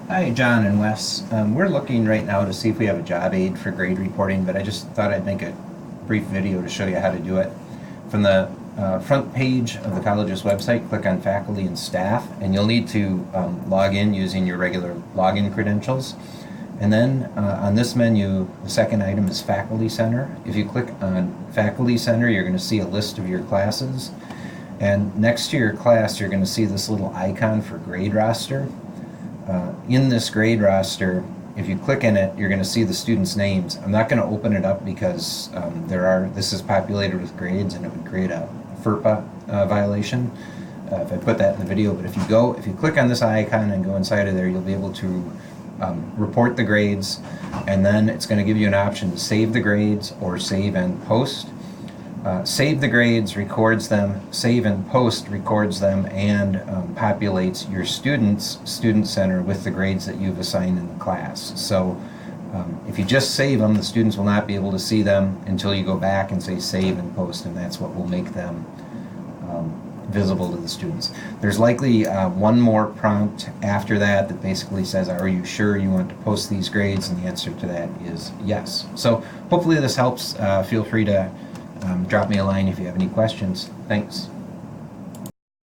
Hi, John and Wes. We're looking right now to see if we have a job aid for grade reporting, but I just thought I'd make a brief video to show you how to do it. From the front page of the college's website, click on faculty and staff, and you'll need to log in using your regular login credentials. And then on this menu, the second item is Faculty Center. If you click on Faculty Center, you're going to see a list of your classes. And next to your class, you're going to see this little icon for grade roster. In this grade roster, if you click in it, you're going to see the students' names. I'm not going to open it up because this is populated with grades and it would create a FERPA violation if I put that in the video. But if you click on this icon and go inside of there, you'll be able to report the grades, and then it's going to give you an option to save the grades or save and post. Save the grades records them, save and post records them, and populates your student center with the grades that you've assigned in the class. So if you just save them, the students will not be able to see them until you go back and say save and post, and that's what will make them visible to the students. There's likely one more prompt after that basically says, are you sure you want to post these grades? And the answer to that is yes. So hopefully this helps. Feel free to drop me a line if you have any questions. Thanks.